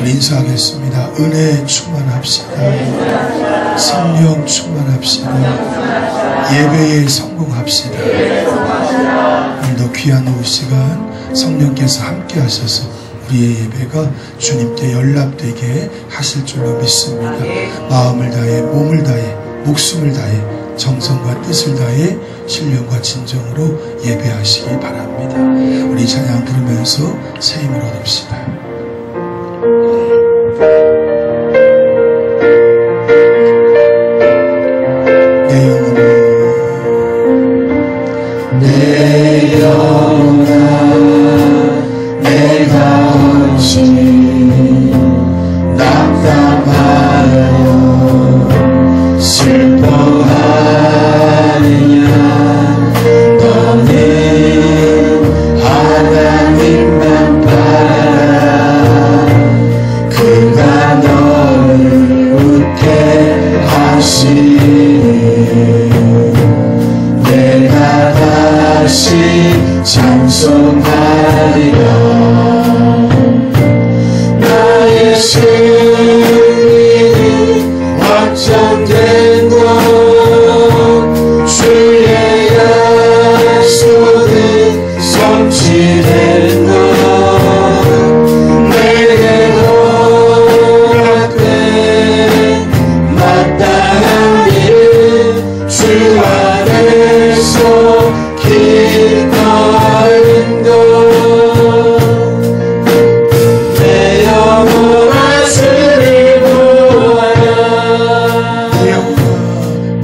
우리 인사하겠습니다. 은혜 충만합시다. 성령 충만합시다. 예배에 성공합시다. 오늘도 귀한 오후 시간 성령께서 함께 하셔서 우리의 예배가 주님께 연락되게 하실 줄로 믿습니다. 마음을 다해, 몸을 다해, 목숨을 다해, 정성과 뜻을 다해 신령과 진정으로 예배하시기 바랍니다. 우리 찬양 부르면서 새 힘을 얻읍시다. 내 영혼아 내가 어찌 낙담하여 슬퍼하느냐. 너는 하나님만 바라라. 그가 너를 웃게 하시니 내가 다시 찬송하리라. 나의 승리는 확정된 것, 주의 약속은 성취된 것, 내게 허락된 마땅한 일은 주 안에서 기뻐하는 것. 내 영혼아 주를 보아라.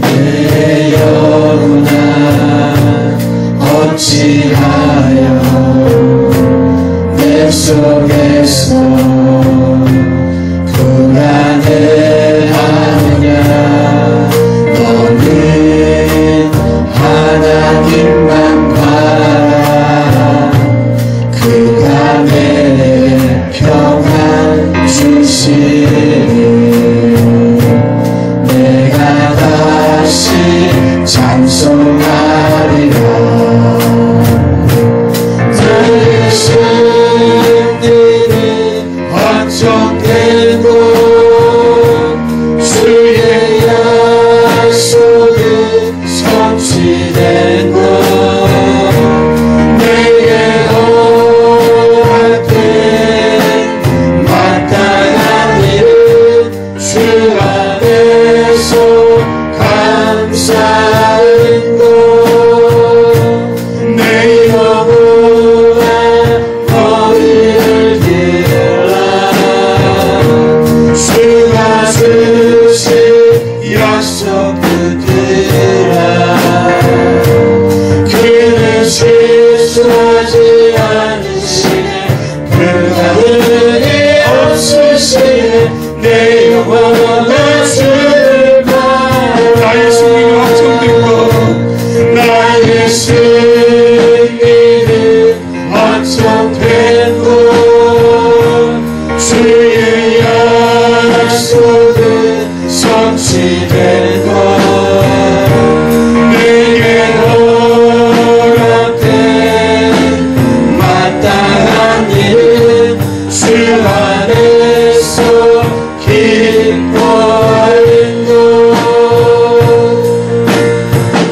내 영혼아 어찌하여 내 속에서 불안해하느냐. 너는 하나님만 바라라. 그가 내게 평안 주시니 내가 다시 찬송하리라. 나의 승리는 확정된 것, 주의 약속은 성취된 것, 내게 허락된 마땅한 일은 주 안에서 감사하는 것. 내 영혼아 허리를 들라. 주가 주신 약속 붙들라. 그는 실수하지 않으시네. 불가능이 없으시네. 내 영혼아 주를 바라. 나의 승리는 확정된 것, 나의 승리는 확정된 것, 주의 약속은 성취된 것, 내게 허락된 마땅한 일은 주 안에서 기뻐하는 것.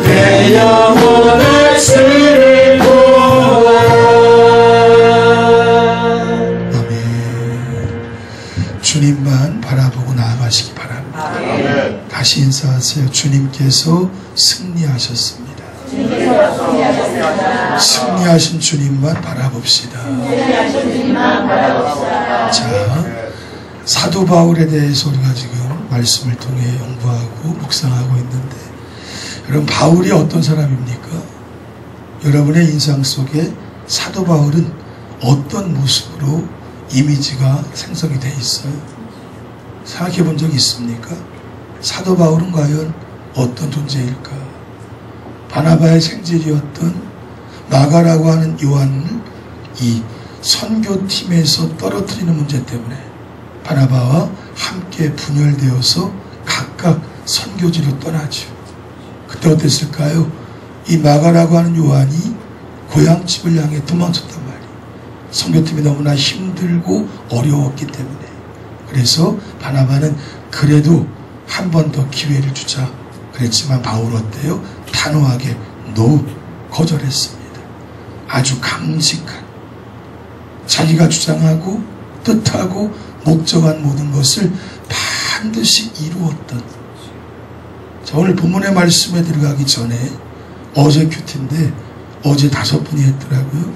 내 영혼아 주를 보아라. 아멘. 주님만 바라보고 나아가시기 바랍니다. 다시 인사하세요. 주님께서 승리하셨습니다. 승리하신 주님만 바라봅시다. 자, 사도 바울에 대해서 우리가 지금 말씀을 통해 연구하고 묵상하고 있는데, 여러분 바울이 어떤 사람입니까? 여러분의 인상 속에 사도 바울은 어떤 모습으로 이미지가 생성이 돼 있어요? 생각해 본 적 있습니까? 사도 바울은 과연 어떤 존재일까? 바나바의 생질이었던 마가라고 하는 요한을 이 선교팀에서 떨어뜨리는 문제 때문에 바나바와 함께 분열되어서 각각 선교지로 떠나죠. 그때 어땠을까요? 이 마가라고 하는 요한이 고향집을 향해 도망쳤단 말이에요. 선교팀이 너무나 힘들고 어려웠기 때문에. 그래서 바나바는 그래도 한 번 더 기회를 주자 그랬지만 바울 어때요? 단호하게 노 거절했습니다. 아주 강직한, 자기가 주장하고 뜻하고 목적한 모든 것을 반드시 이루었던. 자, 오늘 본문의 말씀에 들어가기 전에 어제 큐티인데 어제 5분이 했더라고요.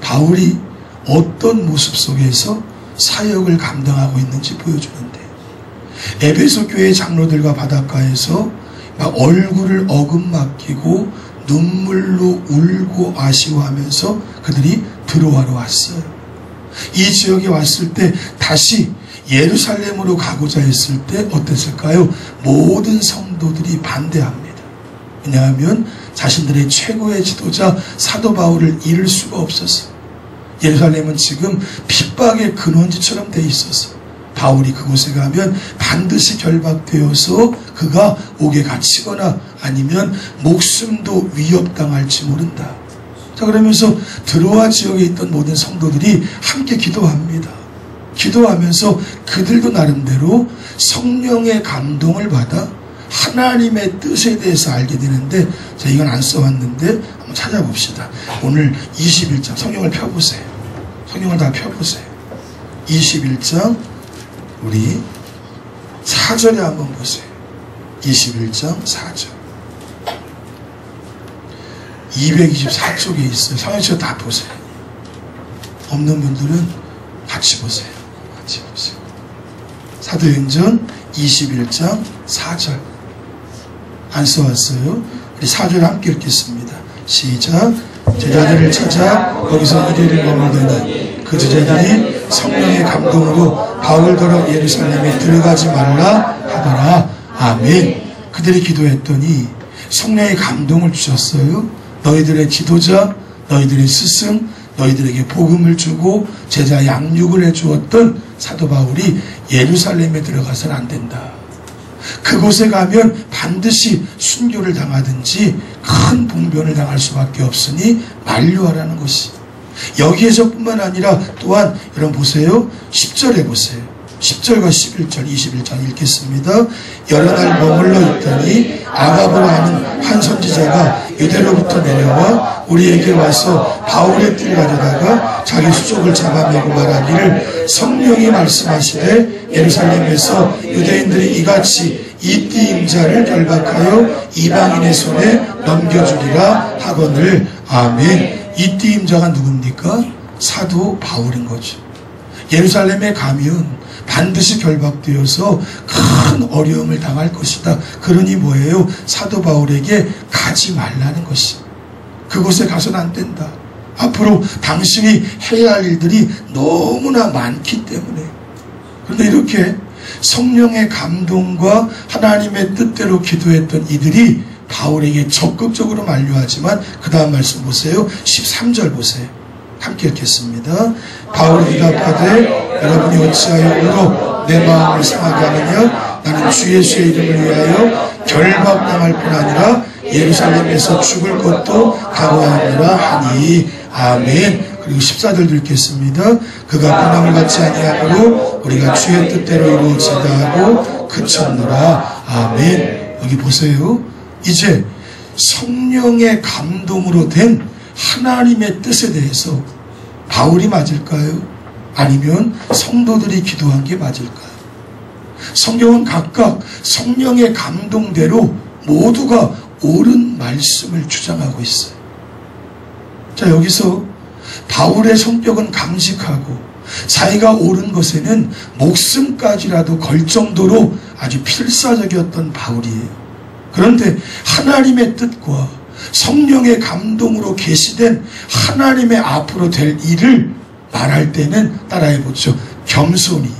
바울이 어떤 모습 속에서 사역을 감당하고 있는지 보여주는데, 에베소 교회 장로들과 바닷가에서 막 얼굴을 어금막히고 눈물로 울고 아쉬워하면서 그들이 드로아로 왔어요. 이 지역에 왔을 때 다시 예루살렘으로 가고자 했을 때 어땠을까요? 모든 성도들이 반대합니다. 왜냐하면 자신들의 최고의 지도자 사도 바울을 잃을 수가 없었어요. 예루살렘은 지금 핍박의 근원지처럼 돼 있어서 바울이 그곳에 가면 반드시 결박되어서 그가 옥에 갇히거나 아니면 목숨도 위협당할지 모른다. 자, 그러면서 드로아 지역에 있던 모든 성도들이 함께 기도합니다. 기도하면서 그들도 나름대로 성령의 감동을 받아 하나님의 뜻에 대해서 알게 되는데, 자, 이건 안 써왔는데 한번 찾아봅시다. 오늘 21장 성경을 펴보세요. 성경을 다 펴보세요. 21장 우리 4절에 한번 보세요. 21장 4절 224쪽에 있어요. 성경책 다 보세요. 없는 분들은 같이 보세요. 같이 보세요. 사도행전 21장 4절 안 써왔어요. 우리 4절 함께 읽겠습니다. 시작. 제자들을 찾아 거기서 이리를 머물더니 그 제자들이 성령의 감동으로 바울더러 예루살렘에 들어가지 말라 하더라. 아멘. 그들이 기도했더니 성령의 감동을 주셨어요. 너희들의 지도자, 너희들의 스승, 너희들에게 복음을 주고 제자 양육을 해주었던 사도 바울이 예루살렘에 들어가서는 안 된다. 그곳에 가면 반드시 순교를 당하든지 큰 봉변을 당할 수밖에 없으니 만류하라는 것이. 여기에서 뿐만 아니라 또한 여러분 보세요. 10절에 보세요. 10절과 11절 21장 읽겠습니다. 여러 날 머물러 있더니 아가보라 하는 한 선지자가 유대로부터 내려와 우리에게 와서 바울의 띠를 가져다가 자기 수족을 잡아매고 말하기를 성령이 말씀하시되 예루살렘에서 유대인들이 이같이 이 띠 임자를 결박하여 이방인의 손에 넘겨주리라 하거늘. 아멘. 이 띠 임자가 누굽니까? 사도 바울인 거죠. 예루살렘에 가면 반드시 결박되어서 큰 어려움을 당할 것이다. 그러니 뭐예요? 사도 바울에게 가지 말라는 것이. 그곳에 가서는 안 된다. 앞으로 당신이 해야 할 일들이 너무나 많기 때문에. 그런데 이렇게 성령의 감동과 하나님의 뜻대로 기도했던 이들이 바울에게 적극적으로 만류하지만 그 다음 말씀 보세요. 13절 보세요. 함께 읽겠습니다. 바울이 대답하되 여러분이 어찌하여 울어 내 마음을 상하게 하느냐? 나는 주 예수의 이름을 위하여 결박당할 뿐 아니라 예루살렘에서 죽을 것도 각오하노라 하니. 아멘. 그리고 14절도 읽겠습니다. 그가 분함을 갖지 아니하므로 우리가 주의 뜻대로 이루어지다 하고 그쳤노라. 아멘. 여기 보세요. 이제 성령의 감동으로 된 하나님의 뜻에 대해서 바울이 맞을까요? 아니면 성도들이 기도한 게 맞을까요? 성경은 각각 성령의 감동대로 모두가 옳은 말씀을 주장하고 있어요. 자, 여기서 바울의 성격은 강직하고 자기가 옳은 것에는 목숨까지라도 걸 정도로 아주 필사적이었던 바울이에요. 그런데 하나님의 뜻과 성령의 감동으로 계시된 하나님의 앞으로 될 일을 말할 때는 따라해보죠. 겸손히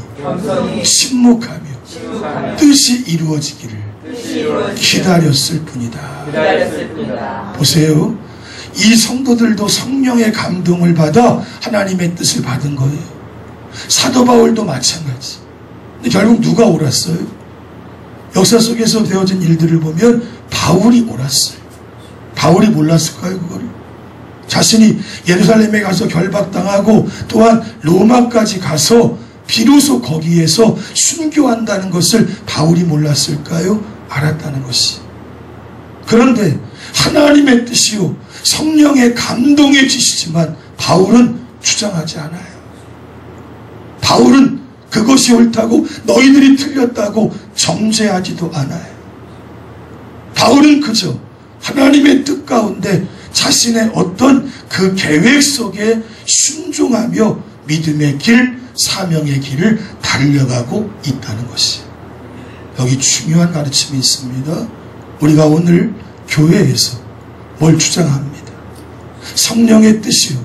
침묵하며 뜻이 이루어지기를 기다렸을 뿐이다. 보세요. 이 성도들도 성령의 감동을 받아 하나님의 뜻을 받은 거예요. 사도 바울도 마찬가지. 근데 결국 누가 옳았어요? 역사 속에서 되어진 일들을 보면 바울이 옳았어요. 바울이 몰랐을까요, 그거를? 자신이 예루살렘에 가서 결박당하고 또한 로마까지 가서 비로소 거기에서 순교한다는 것을 바울이 몰랐을까요? 알았다는 것이. 그런데 하나님의 뜻이요 성령의 감동에 지시지만 바울은 주장하지 않아요. 바울은 그것이 옳다고 너희들이 틀렸다고 정죄하지도 않아요. 바울은 그저 하나님의 뜻 가운데 자신의 어떤 그 계획 속에 순종하며 믿음의 길, 사명의 길을 달려가고 있다는 것이. 여기 중요한 가르침이 있습니다. 우리가 오늘 교회에서 뭘 주장합니다. 성령의 뜻이요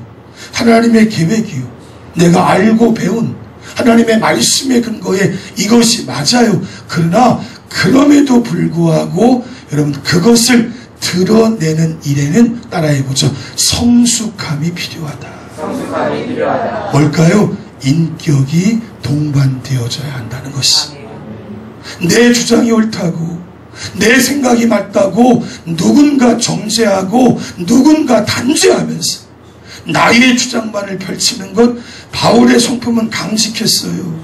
하나님의 계획이요 내가 알고 배운 하나님의 말씀의 근거에 이것이 맞아요. 그러나 그럼에도 불구하고 여러분 그것을 드러내는 일에는 따라해보죠. 성숙함이 필요하다. 성숙함이 필요하다. 뭘까요? 인격이 동반되어져야 한다는 것이. 내 주장이 옳다고 내 생각이 맞다고 누군가 정죄하고 누군가 단죄하면서 나의 주장만을 펼치는 것 바울의 성품은 강직했어요.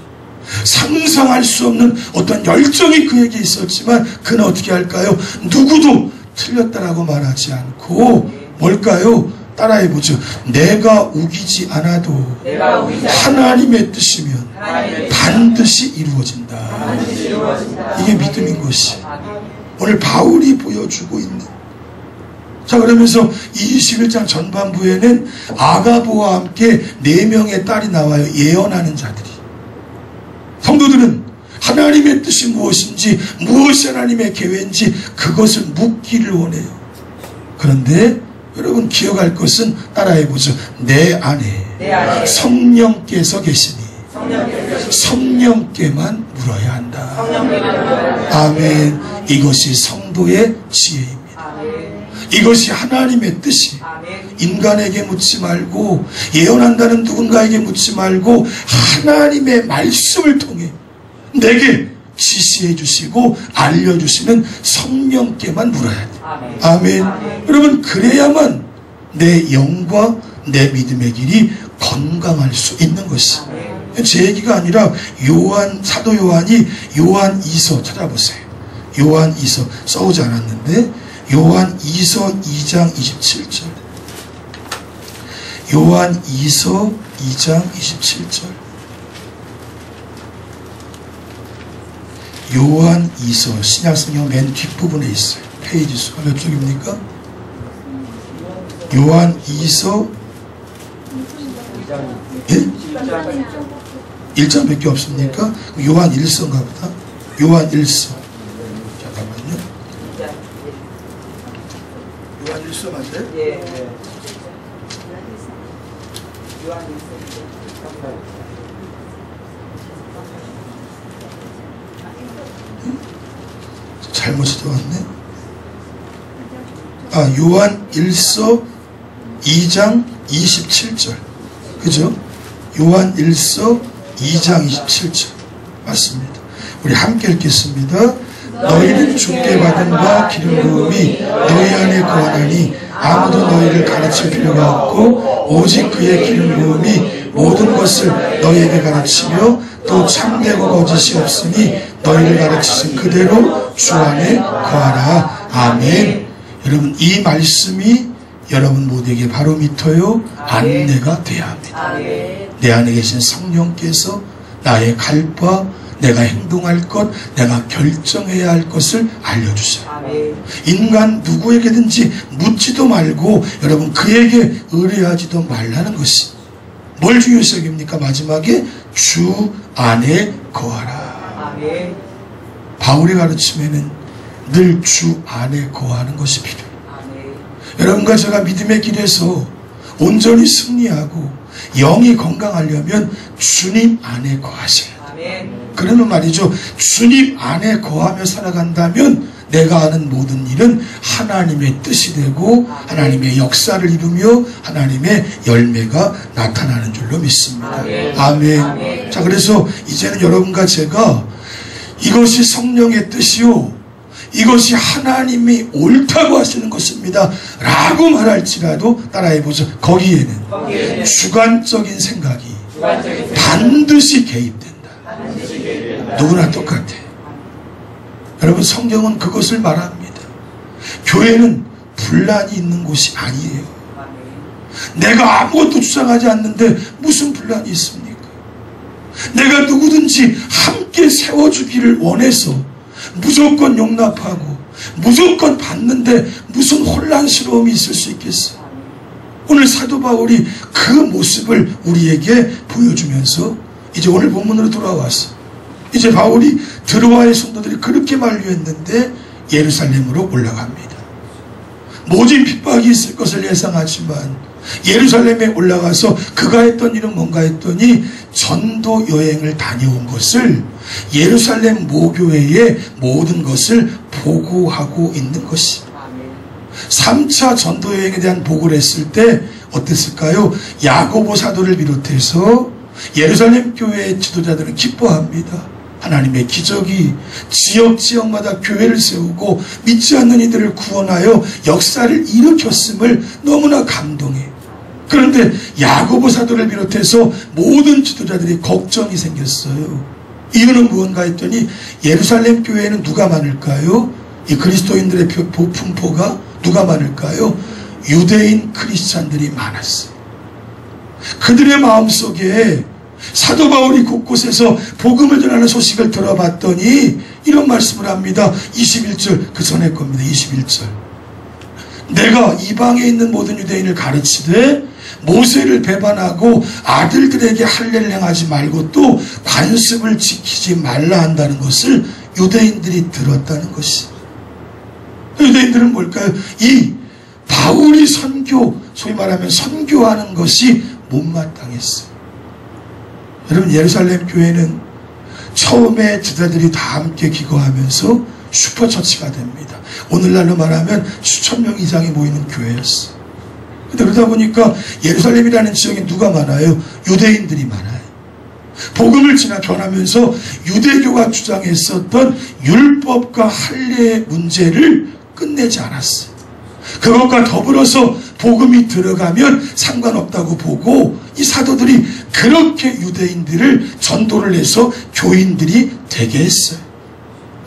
상상할 수 없는 어떤 열정이 그에게 있었지만 그는 어떻게 할까요? 누구도 틀렸다라고 말하지 않고 뭘까요? 따라해보죠. 내가 우기지 않아도 하나님의 뜻이면 반드시 이루어진다. 이게 믿음인 것이 오늘 바울이 보여주고 있는. 자, 그러면서 21장 전반부에는 아가보와 함께 4명의 딸이 나와요. 예언하는 자들이. 성도들은 하나님의 뜻이 무엇인지 무엇이 하나님의 계획인지 그것을 묻기를 원해요. 그런데 여러분 기억할 것은 따라해보죠. 내 안에 성령께서 계시니 성령께만 물어야 한다. 아멘. 이것이 성도의 지혜입니다. 이것이 하나님의 뜻이. 인간에게 묻지 말고 예언한다는 누군가에게 묻지 말고 하나님의 말씀을 통해 내게 지시해 주시고 알려주시는 성령께만 물어야 돼. 아멘. 여러분 그래야만 내 영과 내 믿음의 길이 건강할 수 있는 것이. 제 얘기가 아니라 사도 요한이 요한 2서 찾아보세요. 요한 2서 써오지 않았는데 요한 2서 2장 27절. 요한 2서 2장 27절. 요한 2서 신약성경 맨 뒷부분에 있어요. 페이지 수가 몇 쪽입니까? 요한 2서 1장밖에 없습니까? 요한 1서인가 보다. 요한 1서. 잠깐만요. 요한 1서 맞아요? 예. 잘못 써왔네. 요한 1서 2장 27절. 그죠? 요한 1서 2장 27절. 맞습니다. 우리 함께 읽겠습니다. 너희는 주께 받은 바 기름 부음이 너희 안에 거하나니 아무도 너희를 가르칠 필요가 없고 오직 그의 기름 부음이 모든 것을 너희에게 가르치며 또 참되고 거짓이 없으니 너희를 가르치신 그대로 주 안에 거하라. 아멘. 여러분 이 말씀이 여러분 모두에게 바로미터요 안내가 돼야 합니다. 내 안에 계신 성령께서 나의 갈 바, 내가 행동할 것, 내가 결정해야 할 것을 알려주세요. 인간 누구에게든지 묻지도 말고 여러분 그에게 의뢰하지도 말라는 것이. 뭘 중요시 여깁니까? 마지막에 주 안에 거하라. 바울의 가르침에는 늘 주 안에 거하는 것이 필요해요. 여러분과 제가 믿음의 길에서 온전히 승리하고 영이 건강하려면 주님 안에 거하셔야 돼요. 그러면 말이죠. 주님 안에 거하며 살아간다면 내가 하는 모든 일은 하나님의 뜻이 되고 하나님의 역사를 이루며 하나님의 열매가 나타나는 줄로 믿습니다. 아멘. 자, 그래서 이제는 여러분과 제가 이것이 성령의 뜻이요 이것이 하나님이 옳다고 하시는 것입니다 라고 말할지라도 따라해보죠. 거기에는 주관적인 생각이 반드시 개입된다. 누구나 똑같아요. 여러분, 성경은 그것을 말합니다. 교회는 분란이 있는 곳이 아니에요. 내가 아무것도 주장하지 않는데 무슨 분란이 있습니까? 내가 누구든지 함께 세워주기를 원해서 무조건 용납하고 무조건 받는데 무슨 혼란스러움이 있을 수 있겠어요? 오늘 사도 바울이 그 모습을 우리에게 보여주면서 이제 오늘 본문으로 돌아왔어. 이제 바울이 드로아의 성도들이 그렇게 만류했는데 예루살렘으로 올라갑니다. 모진 핍박이 있을 것을 예상하지만 예루살렘에 올라가서 그가 했던 일은 뭔가 했더니 전도 여행을 다녀온 것을 예루살렘 모교회의 모든 것을 보고하고 있는 것이 3차 전도 여행에 대한 보고를 했을 때 어땠을까요? 야고보 사도를 비롯해서 예루살렘 교회의 지도자들은 기뻐합니다. 하나님의 기적이 지역마다 교회를 세우고 믿지 않는 이들을 구원하여 역사를 일으켰음을 너무나 감동해. 그런데 야고보 사도를 비롯해서 모든 지도자들이 걱정이 생겼어요. 이유는 무언가 했더니 예루살렘 교회에는 누가 많을까요? 이 그리스도인들의 분포가 누가 많을까요? 유대인 크리스찬들이 많았어요. 그들의 마음속에 사도 바울이 곳곳에서 복음을 전하는 소식을 들어봤더니 이런 말씀을 합니다. 21절, 그 전에 겁니다. 21절. 내가 이방에 있는 모든 유대인을 가르치되 모세를 배반하고 아들들에게 할례를 행하지 말고 또 관습을 지키지 말라 한다는 것을 유대인들이 들었다는 것이. 유대인들은 뭘까요? 이 바울이 소위 말하면 선교하는 것이 못마땅했어요. 여러분, 예루살렘 교회는 처음에 지도자들이 다 함께 기거하면서 슈퍼처치가 됩니다. 오늘날로 말하면 수천 명 이상이 모이는 교회였어요. 근데 그러다 보니까 예루살렘이라는 지역에 누가 많아요? 유대인들이 많아요. 복음을 변하면서 유대교가 주장했었던 율법과 할례의 문제를 끝내지 않았어요. 그것과 더불어서 복음이 들어가면 상관없다고 보고 이 사도들이 그렇게 유대인들을 전도를 해서 교인들이 되게 했어요.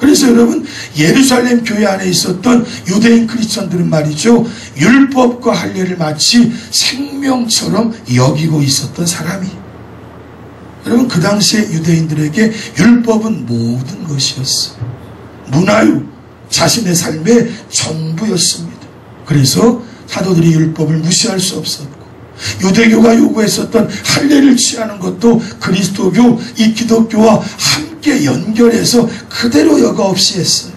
그래서 여러분, 예루살렘 교회 안에 있었던 유대인 크리스천들은 말이죠, 율법과 할례를 마치 생명처럼 여기고 있었던 사람이. 여러분, 그 당시에 유대인들에게 율법은 모든 것이었어요. 문화요, 자신의 삶의 전부였습니다. 그래서 사도들이 율법을 무시할 수 없었고, 유대교가 요구했었던 할례를 취하는 것도 그리스도교, 이 기독교와 함께 연결해서 그대로 여과 없이 했어요.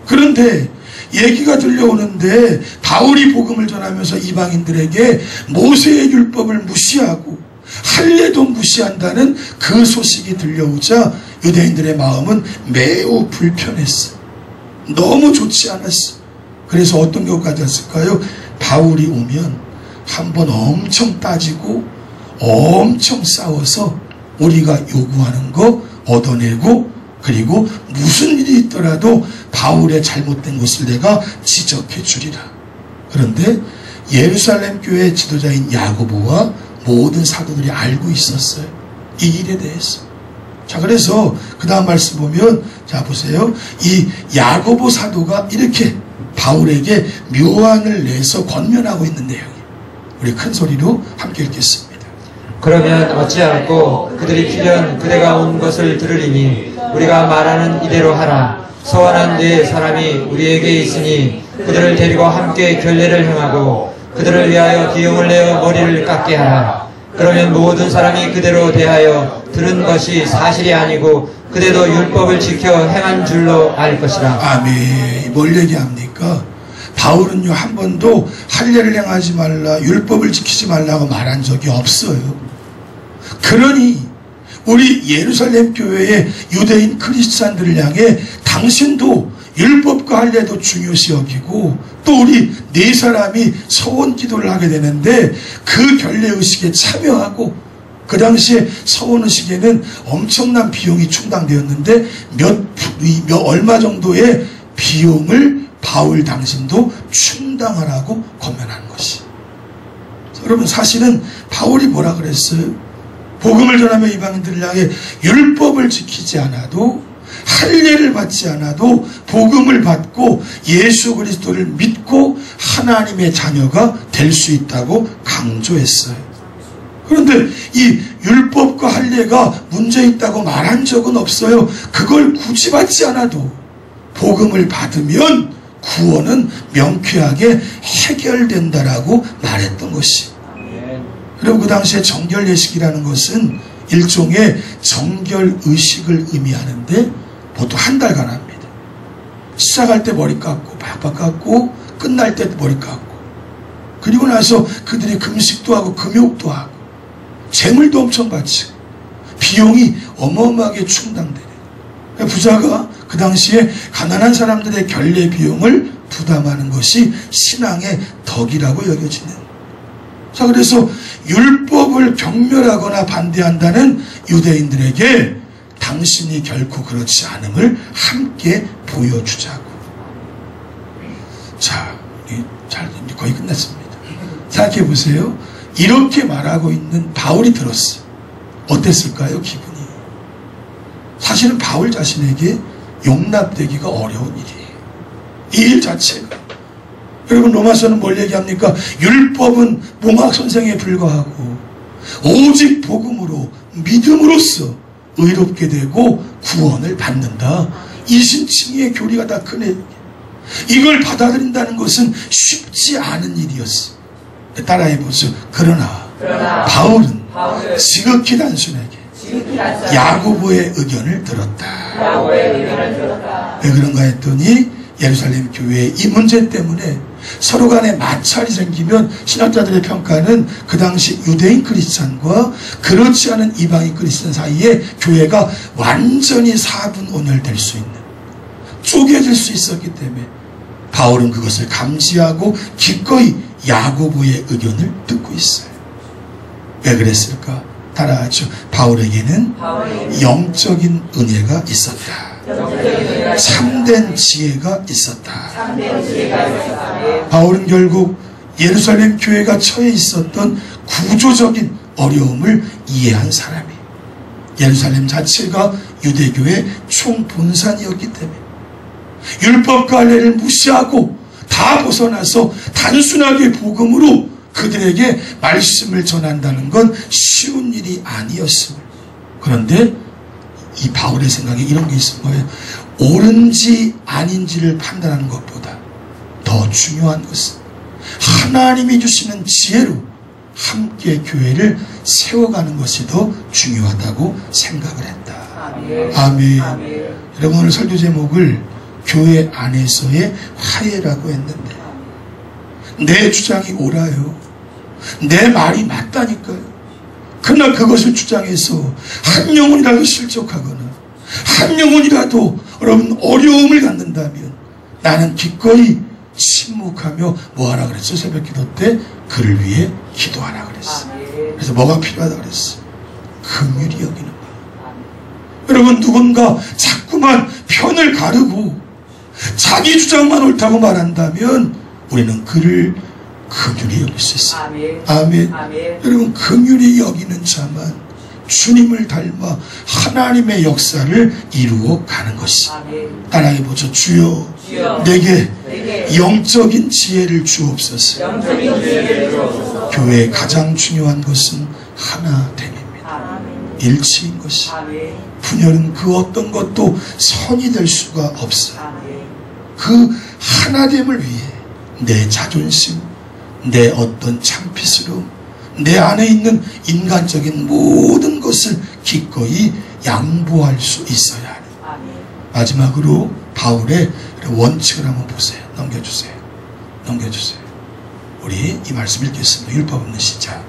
그런데 얘기가 들려오는데 바울이 복음을 전하면서 이방인들에게 모세의 율법을 무시하고 할례도 무시한다는 그 소식이 들려오자 유대인들의 마음은 매우 불편했어요. 너무 좋지 않았어요. 그래서 어떤 경우까지 왔을까요? 바울이 오면 한번 엄청 따지고 엄청 싸워서 우리가 요구하는 거 얻어내고, 그리고 무슨 일이 있더라도 바울의 잘못된 것을 내가 지적해 주리라. 그런데 예루살렘 교회의 지도자인 야고보와 모든 사도들이 알고 있었어요, 이 일에 대해서. 자, 그래서 그 다음 말씀 보면, 자 보세요, 이 야고보 사도가 이렇게 바울에게 묘안을 내서 권면하고 있는 내용이에요. 우리 큰 소리로 함께 읽겠습니다. 그러면 어찌할꼬 그들이 필연 그대가 온 것을 들으리니 우리가 말하는 이대로 하라. 서원한 네 사람이 우리에게 있으니 그들을 데리고 함께 결례를 행하고 그들을 위하여 비용을 내어 머리를 깎게 하라. 그러면 모든 사람이 그대로 대하여 들은 것이 사실이 아니고 그대도 율법을 지켜 행한 줄로 알 것이라. 아멘. 뭘 얘기합니까? 바울은요, 한 번도 할례를 행하지 말라, 율법을 지키지 말라고 말한 적이 없어요. 그러니 우리 예루살렘 교회의 유대인 크리스찬들을 향해 당신도 율법과 할례도 중요시 여기고, 또 우리 네 사람이 서원 기도를 하게 되는데 그 결례의식에 참여하고, 그 당시에 서원의식에는 엄청난 비용이 충당되었는데 얼마 정도의 비용을 바울 당신도 충당하라고 권면한 것이. 여러분, 사실은 바울이 뭐라 그랬어요? 복음을 전하며 이방인들을 향해 율법을 지키지 않아도 할례를 받지 않아도 복음을 받고 예수 그리스도를 믿고 하나님의 자녀가 될 수 있다고 강조했어요. 그런데 이 율법과 할례가 문제 있다고 말한 적은 없어요. 그걸 굳이 받지 않아도 복음을 받으면 구원은 명쾌하게 해결된다라고 말했던 것이. 여러분, 그 당시에 정결예식이라는 것은 일종의 정결의식을 의미하는데 보통 한 달간 합니다. 시작할 때 머리 깎고 팍팍 깎고 끝날 때 머리 깎고, 그리고 나서 그들이 금식도 하고 금욕도 하고 재물도 엄청 바치고 비용이 어마어마하게 충당되는, 부자가 그 당시에 가난한 사람들의 결례 비용을 부담하는 것이 신앙의 덕이라고 여겨지는. 자, 그래서 율법을 경멸하거나 반대한다는 유대인들에게 당신이 결코 그렇지 않음을 함께 보여주자고. 자, 이제 거의 끝났습니다. 생각해 보세요. 이렇게 말하고 있는 바울이 들었어요. 어땠을까요, 기분이? 사실은 바울 자신에게 용납되기가 어려운 일이에요. 이 일 자체가. 여러분, 로마서는 뭘 얘기합니까? 율법은 몽학 선생에 불과하고 오직 복음으로 믿음으로써 의롭게 되고 구원을 받는다. 이신칭의의 교리가 다 크네. 이걸 받아들인다는 것은 쉽지 않은 일이었어. 따라해보세요. 그러나 바울은 지극히 단순하게 야고보의 의견을 들었다. 왜 그런가 했더니 예루살렘 교회의 이 문제 때문에 서로 간에 마찰이 생기면 신학자들의 평가는 그 당시 유대인 크리스찬과 그렇지 않은 이방인 크리스찬 사이에 교회가 완전히 사분온열될 수 있는, 쪼개질 수 있었기 때문에 바울은 그것을 감지하고 기꺼이 야고보의 의견을 듣고 있어요. 왜 그랬을까? 따라하죠. 바울에게는 영적인 은혜가 있었다. 참된 지혜가 있었다. 바울은 결국 예루살렘 교회가 처해 있었던 구조적인 어려움을 이해한 사람이에요. 예루살렘 자체가 유대교의 총본산이었기 때문에 율법과 할례를 무시하고 다 벗어나서 단순하게 복음으로 그들에게 말씀을 전한다는 건 쉬운 일이 아니었습니다. 그런데 이 바울의 생각에 이런 게 있는 거예요. 옳은지 아닌지를 판단하는 것보다 더 중요한 것은 하나님이 주시는 지혜로 함께 교회를 세워가는 것이 더 중요하다고 생각을 했다. 아멘. 여러분, 오늘 설교 제목을 교회 안에서의 화해라고 했는데, 내 주장이 옳아요. 내 말이 맞다니까요. 그러나 그것을 주장해서 한 영혼이라도 실족하거나 한 영혼이라도 여러분 어려움을 갖는다면 나는 기꺼이 침묵하며 뭐하라 그랬어? 새벽 기도 때 그를 위해 기도하라 그랬어. 그래서 뭐가 필요하다 그랬어? 긍휼히 여기는 바. 여러분, 누군가 자꾸만 편을 가르고 자기 주장만 옳다고 말한다면 우리는 그를 긍휼히 여길 수 있어요. 아멘. 여러분, 긍휼히 여기는 자만 주님을 닮아 하나님의 역사를 이루어 가는 것이. 따라해보죠. 주여, 내게 영적인 지혜를 주옵소서. 교회의 가장 중요한 것은 하나됨입니다. 일치인 것이. 분열은 그 어떤 것도 선이 될 수가 없어요. 그 하나됨을 위해 내 자존심, 내 어떤 창피스러움, 내 안에 있는 인간적인 모든 것을 기꺼이 양보할 수 있어야 하는. 마지막으로 바울의 원칙을 한번 보세요. 넘겨주세요. 우리 이 말씀 읽겠습니다. 율법 없는 시작.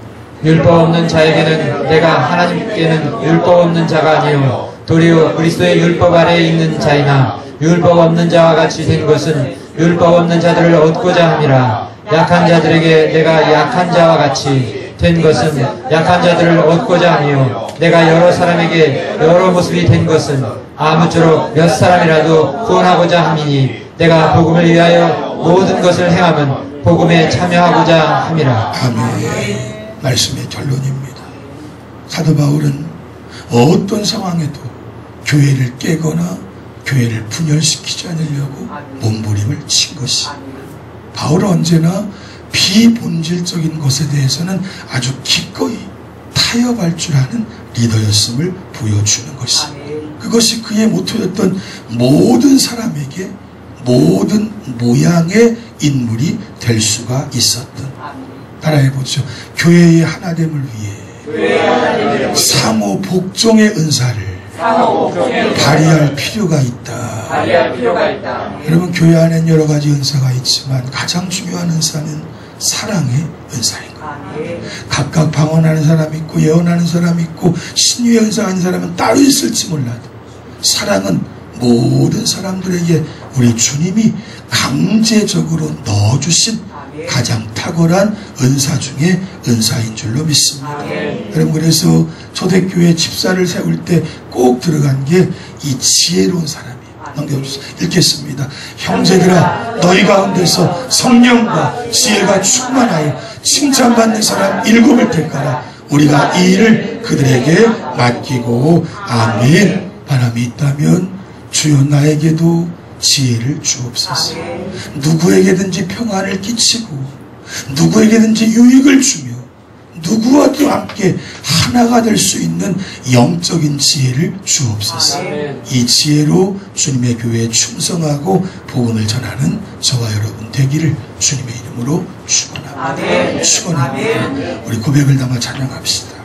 율법 없는 자에게는 내가 하나님께는 율법 없는 자가 아니요 도리어 그리스도의 율법 아래에 있는 자이나, 율법 없는 자와 같이 된 것은 율법 없는 자들을 얻고자 함이라. 약한 자들에게 내가 약한 자와 같이 된 것은 약한 자들을 얻고자 하며, 내가 여러 사람에게 여러 모습이 된 것은 아무쪼록 몇 사람이라도 구원하고자 함이니, 내가 복음을 위하여 모든 것을 행하면 복음에 참여하고자 함이라. 아멘. 말씀의 결론입니다. 사도 바울은 어떤 상황에도 교회를 깨거나 교회를 분열시키지 않으려고 몸부림을 친 것이. 바울은 언제나 비본질적인 것에 대해서는 아주 기꺼이 타협할 줄 아는 리더였음을 보여주는 것이. 그것이 그의 모토였던 모든 사람에게 모든 모양의 인물이 될 수가 있었던. 따라해보죠. 교회의 하나됨을 위해 상호 복종의 은사를 발휘할 필요가 있다. 여러분, 교회 안에는 여러 가지 은사가 있지만 가장 중요한 은사는 사랑의 은사인 거예요. 각각 방언하는 사람이 있고 예언하는 사람이 있고 신유의 은사가 있는 사람은 따로 있을지 몰라도 사랑은 모든 사람들에게 우리 주님이 강제적으로 넣어주신 가장 탁월한 은사 중에 은사인 줄로 믿습니다. 여러분, 그래서 초대교회 집사를 세울 때 꼭 들어간 게 이 지혜로운 사람이에요. 넘겨주세요. 읽겠습니다. 형제들아, 너희 가운데서 성령과 지혜가 충만하여 칭찬받는 사람 7을 택하라. 우리가 이 일을 그들에게 맡기고. 아멘. 바람이 있다면 주여 나에게도 지혜를 주옵소서. 누구에게든지 평안을 끼치고 누구에게든지 유익을 주며 누구와도 함께 하나가 될 수 있는 영적인 지혜를 주옵소서. 이 지혜로 주님의 교회에 충성하고 복음을 전하는 저와 여러분 되기를 주님의 이름으로 축원합니다. 축원합니다. 우리 고백을 담아 찬양합시다.